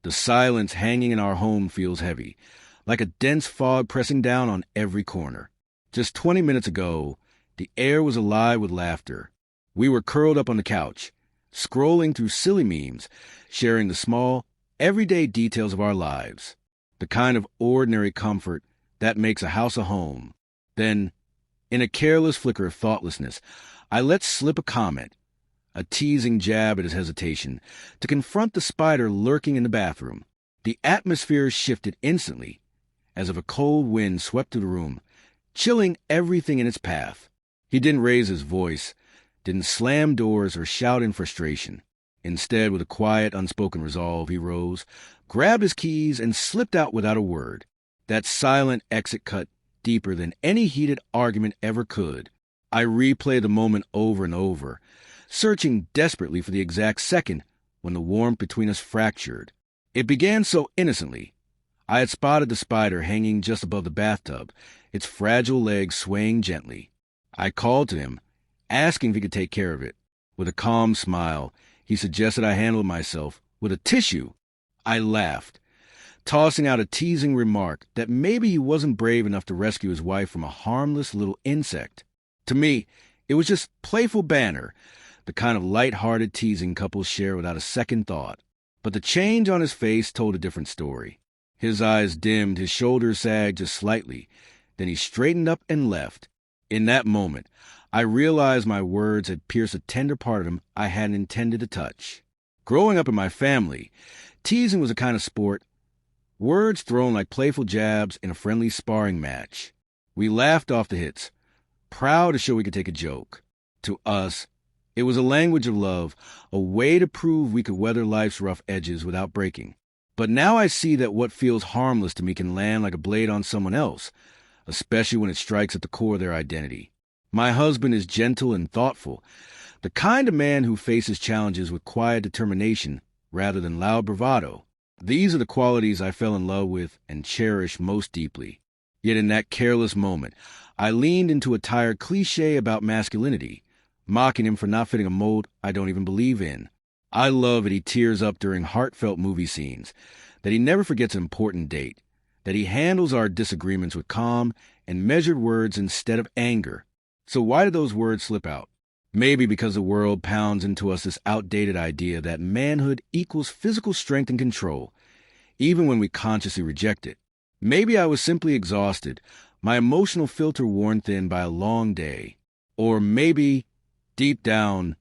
The silence hanging in our home feels heavy, like a dense fog pressing down on every corner. Just 20 minutes ago, the air was alive with laughter. We were curled up on the couch, scrolling through silly memes, sharing the small, everyday details of our lives, the kind of ordinary comfort that makes a house a home. Then, in a careless flicker of thoughtlessness, I let slip a comment, a teasing jab at his hesitation, to confront the spider lurking in the bathroom. The atmosphere shifted instantly, as if a cold wind swept through the room, chilling everything in its path. He didn't raise his voice, didn't slam doors or shout in frustration. Instead, with a quiet, unspoken resolve, he rose, grabbed his keys, and slipped out without a word. That silent exit cut deeper than any heated argument ever could. I replayed the moment over and over, searching desperately for the exact second when the warmth between us fractured. It began so innocently. I had spotted the spider hanging just above the bathtub, its fragile legs swaying gently. I called to him, asking if he could take care of it. With a calm smile, he suggested I handle myself with a tissue. I laughed, tossing out a teasing remark that maybe he wasn't brave enough to rescue his wife from a harmless little insect. To me, it was just playful banter, the kind of light-hearted teasing couples share without a second thought. But the change on his face told a different story. His eyes dimmed, his shoulders sagged just slightly. Then he straightened up and left. In that moment, I realized my words had pierced a tender part of him I hadn't intended to touch. Growing up in my family, teasing was a kind of sport, words thrown like playful jabs in a friendly sparring match. We laughed off the hits, proud to show we could take a joke. To us, it was a language of love, a way to prove we could weather life's rough edges without breaking. But now I see that what feels harmless to me can land like a blade on someone else, especially when it strikes at the core of their identity. My husband is gentle and thoughtful, the kind of man who faces challenges with quiet determination rather than loud bravado. These are the qualities I fell in love with and cherish most deeply. Yet in that careless moment, I leaned into a tired cliché about masculinity, mocking him for not fitting a mold I don't even believe in. I love that he tears up during heartfelt movie scenes, that he never forgets an important date, that he handles our disagreements with calm and measured words instead of anger. So why did those words slip out? Maybe because the world pounds into us this outdated idea that manhood equals physical strength and control, even when we consciously reject it. Maybe I was simply exhausted, my emotional filter worn thin by a long day. Or maybe, deep down,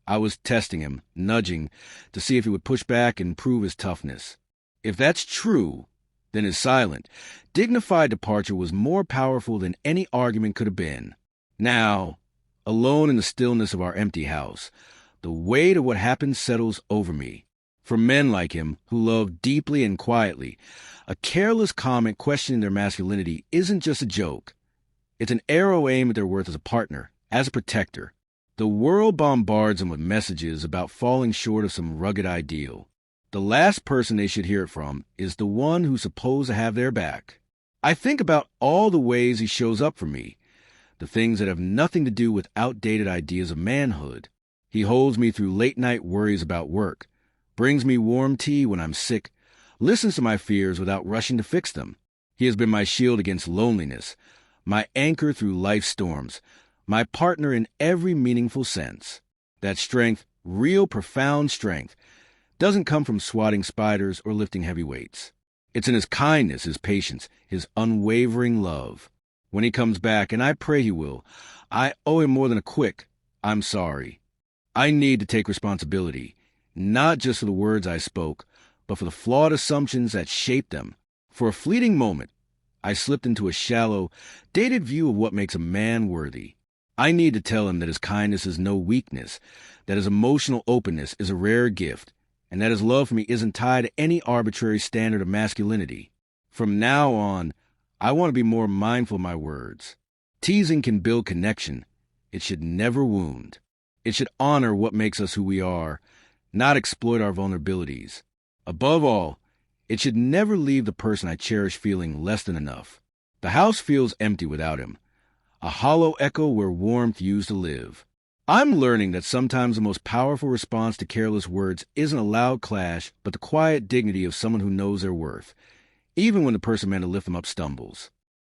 I was testing him, nudging, to see if he would push back and prove his toughness. If that's true, then his silent, dignified departure was more powerful than any argument could have been. Now, alone in the stillness of our empty house, the weight of what happened settles over me. For men like him, who love deeply and quietly, a careless comment questioning their masculinity isn't just a joke. It's an arrow aimed at their worth as a partner, as a protector. The world bombards them with messages about falling short of some rugged ideal. The last person they should hear it from is the one who's supposed to have their back. I think about all the ways he shows up for me, the things that have nothing to do with outdated ideas of manhood. He holds me through late-night worries about work, brings me warm tea when I'm sick, listens to my fears without rushing to fix them. He has been my shield against loneliness, my anchor through life's storms, my partner in every meaningful sense. That strength, real profound strength, doesn't come from swatting spiders or lifting heavy weights. It's in his kindness, his patience, his unwavering love. When he comes back, and I pray he will, I owe him more than a quick, "I'm sorry." I need to take responsibility, not just for the words I spoke, but for the flawed assumptions that shaped them. For a fleeting moment, I slipped into a shallow, dated view of what makes a man worthy. I need to tell him that his kindness is no weakness, that his emotional openness is a rare gift, and that his love for me isn't tied to any arbitrary standard of masculinity. From now on, I want to be more mindful of my words. Teasing can build connection. It should never wound. It should honor what makes us who we are, not exploit our vulnerabilities. Above all, it should never leave the person I cherish feeling less than enough. The house feels empty without him, a hollow echo where warmth used to live. I'm learning that sometimes the most powerful response to careless words isn't a loud clash, but the quiet dignity of someone who knows their worth, even when the person meant to lift them up stumbles.